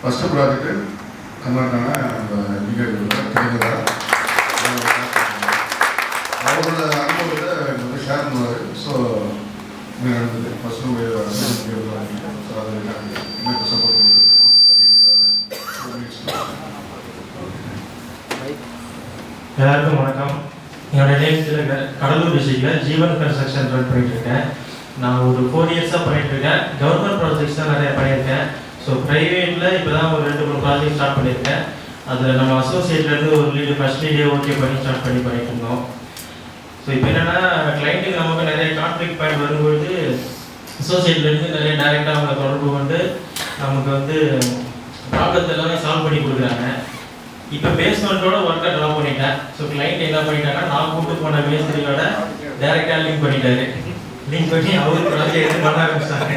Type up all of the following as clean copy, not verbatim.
First project கன்வெர்ட்டான நம்ம நீங்கள் தெரிஞ்சதா அவரோட அனுபவத்தை வந்து ஷேர் பண்ணுவார். ஸோ நடந்தது ஃபஸ்ட்டு ஸோ அதை இன்னும் சப்போர்ட் பண்ணிட்டு எல்லாருக்கும் வணக்கம். என்னோட நேம் திலகர். கடலூர் டிஸ்ட்ரிக்டில் ஜீவன் கன்ஸ்ட்ரக்ஷன் ரன் பண்ணிட்டுருக்கேன். நான் ஒரு 4 இயர்ஸாக பண்ணிட்டுருக்கேன். கவர்மெண்ட் ப்ராஜெக்ட்ஸ் தான் நிறைய பண்ணியிருக்கேன். ஸோ ப்ரைவேட்டில் இப்போ தான் ஒரு 2-3 ப்ராஜெக்ட் ஸ்டார்ட் பண்ணியிருக்கேன். அதில் நம்ம அசோசியேட்லேருந்து ஒரு லீடு ஃபஸ்ட் லீடே ஓகே பண்ணி ஸ்டார்ட் பண்ணிட்டு இருந்தோம். ஸோ இப்போ என்னென்னா கிளைண்ட்டுக்கு நமக்கு நிறைய கான்ஃப்ளிக்ட் பாயிண்ட் வரும்பொழுது அசோசியேட்லேருந்து நிறைய டைரெக்டாக அவங்க தொடர்பு கொண்டு நமக்கு வந்து ப்ராப்ளத்தை எல்லாமே சால்வ் பண்ணி கொடுக்குறாங்க. இப்போ பேஸ்மெண்ட்டோட ஒர்க்கை ட்ரா பண்ணிட்டேன். ஸோ கிளைண்ட் என்ன பண்ணிட்டாங்கன்னா நான் கூப்பிட்டு போன மேஸ்திரியோட டைரெக்டாக லிங்க் பண்ணிட்டாரு. லிங்க் பண்ணி அவருக்கு ப்ராஜெக்ட் எடுத்து பண்ண ஆரம்பிச்சிட்டாங்க.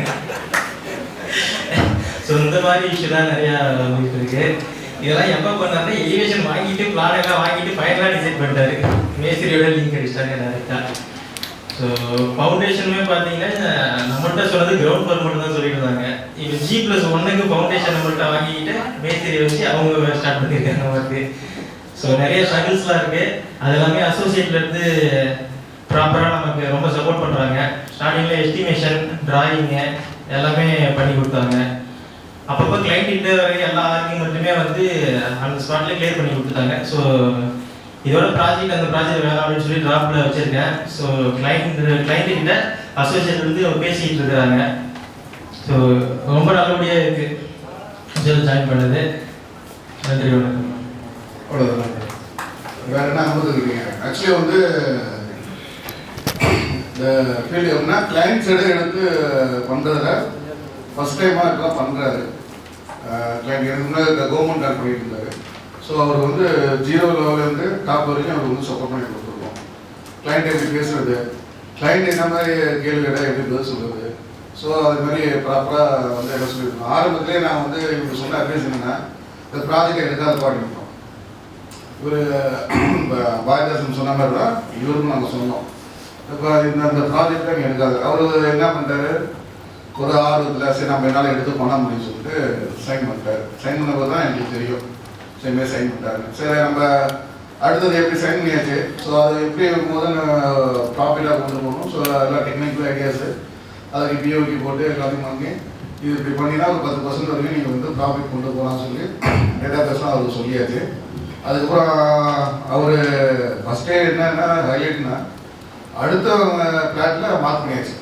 ஸோ இந்த மாதிரி இஷ்யூ தான் நிறையா வந்துட்டு இருக்கு. இதெல்லாம் எப்போ பண்ணாருன்னா எலிவேஷன் வாங்கிட்டு பிளான் எல்லாம் வாங்கிட்டு ஃபைனலாக டிசைட் பண்ணிட்டாரு. மேஸ்திரியோட லிங்க் அடிச்சிட்டாங்க டேரெக்டாக. ஸோ ஃபவுண்டேஷனுமே பார்த்தீங்கன்னா நம்மள்கிட்ட சொன்னது கிரவுண்ட் ஃப்ளோர் மட்டும் தான் சொல்லிட்டு இருந்தாங்க. இப்போ G+1க்கு ஃபவுண்டேஷன் நம்மள்கிட்ட வாங்கிக்கிட்டு மேஸ்திரியை வச்சு அவங்க ஸ்டார்ட் பண்ணியிருக்காங்க ஒர்க்கு. ஸோ நிறைய ஸ்ட்ரகிள்ஸ்லாம் இருக்குது. அது எல்லாமே அசோசியேட்லேருந்து ப்ராப்பராக நமக்கு ரொம்ப சப்போர்ட் பண்ணுறாங்க. ஸ்டார்டிங்கில் எஸ்டிமேஷன் டிராயிங்கு எல்லாமே பண்ணி கொடுத்தாங்க. அப்பப்போ கிளைண்ட்டு எல்லா ஆர்கியூமெண்ட்டுமே வந்து அந்த ஸ்பாட்லேயே கிளியர் பண்ணி கொடுத்துட்டாங்க. ஸோ இதோட ப்ராஜெக்ட் அந்த ப்ராஜெக்ட் வேலை அப்படின்னு சொல்லி ட்ராப்பில் வச்சுருக்கேன். ஸோ கிளைண்ட்டுக்கிட்ட அசோசியேட் வந்து பேசிக்கிட்டு இருக்கிறாங்க. ஸோ ரொம்ப நல்லபடியாக இருக்குது ஜாயின் பண்ணது. நன்றி, வணக்கம். அவ்வளோதான். வேறு என்ன அனுபவம் இருக்கீங்க? ஆக்சுவலி வந்து இந்த ஃபீல்டு எப்படின்னா கிளைண்ட் சைடு எடுத்து பண்ணுறதுல ஃபஸ்ட் டைமாக இப்போலாம் பண்ணுறாரு. கிளைண்ட் எனக்கு முன்னாடி கவர்மெண்ட் ஆட் பண்ணிட்டு இருந்தார். ஸோ அவர் வந்து 0 லெவலேருந்து டாப் வரைக்கும் அவர் வந்து சப்போர்ட் பண்ணி கொடுத்துருக்கோம். கிளைண்ட் எப்படி பேசுகிறது, கிளைண்ட் என்ன மாதிரி கேள்வி கேட்டால் எப்படி பதில் சொல்கிறது, ஸோ அது மாதிரி ப்ராப்பராக வந்து என்ன சொல்லியிருக்கோம். ஆரம்பத்திலே நான் வந்து இவங்க சொன்ன அட்வைஸ் என்னென்னா இந்த ப்ராஜெக்டை எடுக்காத பாடிருக்கோம். இவர் பாரதிதாசன் சொன்ன மாதிரி தான் இவருக்கும் நாங்கள் சொன்னோம். இப்போ இந்த ப்ராஜெக்டை நீங்கள் எடுக்காது. அவர் என்ன பண்ணுறாரு, ஒரு ஆர்வத்தில் சரி நம்ம என்னால் எடுத்து பண்ண முடியும்னு சொல்லிட்டு சைன் பண்ணிட்டார். சைன் பண்ணபோது தான் எனக்கு தெரியும் சரிமே சைன் பண்ணிட்டாரு. சரி நம்ம அடுத்தது எப்படி சைன் பண்ணியாச்சு. ஸோ அது எப்படி முதல் ப்ராஃபிட்டாக கொண்டு போகணும். ஸோ எல்லாம் டெக்னிக்கல் ஐடியாஸு அதுக்கு பிஓக்கு போட்டு எல்லாத்தையும் வாங்கி இது இப்படி பண்ணினா ஒரு 10% வரைக்கும் நீங்கள் வந்து ப்ராஃபிட் கொண்டு போகலாம்னு சொல்லி டேட்டா பேஸ்லாம் அவருக்கு சொல்லியாச்சு. அதுக்கப்புறம் அவர் ஃபஸ்ட்டே என்னன்னா ஹைலைட்னா அடுத்த ஃப்ளாட்டில் மார்க் பண்ணியாச்சு.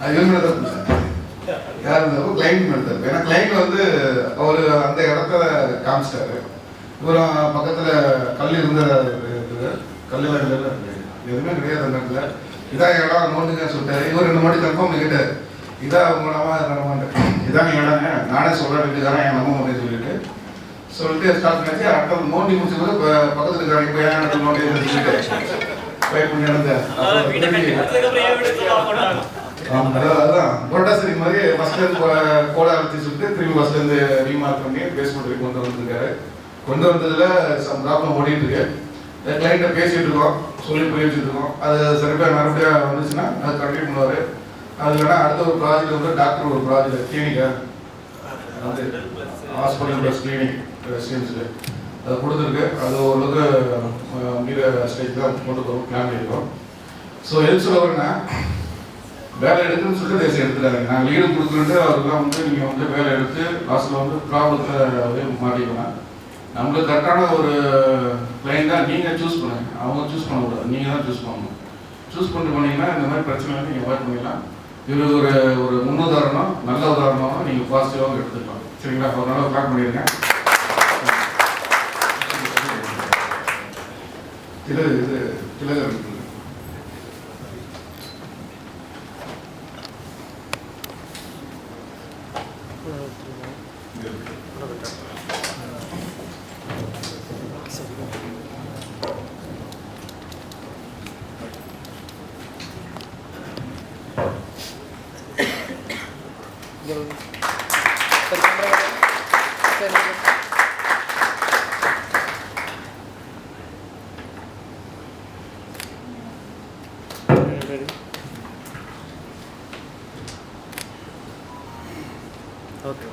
அது இவங்க யார் இருந்தாலும் கிளைண்ட் எடுத்தார். ஏன்னா கிளைண்ட் வந்து அவர் அந்த இடத்த காமிச்சிட்டாரு. இவரும் பக்கத்தில் கல் இருந்த கல்லெல்லாம் இல்லை, எதுவுமே கிடையாது அந்த இடத்துல. இதான் இடம் நோட்டுங்க சொல்லிட்டாரு. இவர் 2 மாடி கன்ஃபார்ம் கேட்டார், இதான் உங்களமா நடமாட்டேன், இதான் இடங்க நானே சொல்ல வேண்டியதானே என் நம்ம அப்படின்னு சொல்லிட்டு ஸ்டார்ட் பண்ணியாச்சு. அடுத்த நோண்டி முடிச்சது பக்கத்தில் இருக்காங்க. இப்போ ஏன் இடத்துல நோண்டி சொல்லிட்டு பயிர் பண்ணி நடந்தேன். அதுதான் பொட்டாசரி மாதிரி ஃபஸ்ட்லேருந்து கோடை அழைச்சி சொல்லிட்டு திரும்பி ஃபஸ்ட்லேருந்து ரீமார்க் பண்ணி பேஸ்மெண்ட் கொண்டு வந்துருக்காரு. கொண்டு வந்ததில் சம் ப்ராப்ளம் ஓடிட்டு இருக்கு. கிளைண்ட்டை பேசிகிட்டு இருக்கோம், சொல்லி புரிய வச்சுட்டு இருக்கோம். அது சரிப்பாக மறுபடியும் வந்துச்சுன்னா அது கண்டினியூ பண்ணுவார். அது இல்லைன்னா அடுத்த ஒரு ப்ராஜெக்ட் வந்து டாக்டர் ஒரு ப்ராஜெக்ட் கிளினிக்கா அது ஹாஸ்பிட்டல் ப்ளஸ் கிளினிக் ரெசிடென்ஸில் அது கொடுத்துருக்கு. அது ஓரளவுக்கு மீற ஸ்டேஜ் தான் கொண்டு போகிறோம் பிளான் பண்ணியிருக்கோம். ஸோ எது சொல்ல வரேன்னா வேலை எடுக்குன்னு சொல்லிட்டு தேசி எடுத்துட்டாங்க. நாங்கள் லீடு கொடுக்குறேன்ட்டு அவருக்குலாம் வந்து நீங்கள் வந்து வேலை எடுத்து லாஸ்ட்டில் வந்து ப்ராப்ளத்தில் மாட்டிக்கலாம். நம்மளுக்கு கரெக்டான ஒரு கிளைண்டாக நீங்கள் சூஸ் பண்ணுங்கள், அவங்க சூஸ் பண்ணக்கூடாது, நீங்கள் தான் சூஸ் பண்ணணும். சூஸ் பண்ணிட்டு பண்ணிங்கன்னா இந்த மாதிரி பிரச்சனை வந்து நீங்கள் அவாய்ட் பண்ணிக்கலாம். இது ஒரு முன்னுதாரணம், நல்ல உதாரணமாக நீங்கள் பாசிட்டிவாக எடுத்துக்கலாம். சரிங்களா? ஒரு நாளாக பிளான் பண்ணிடுங்க. திலகர் ஓகே.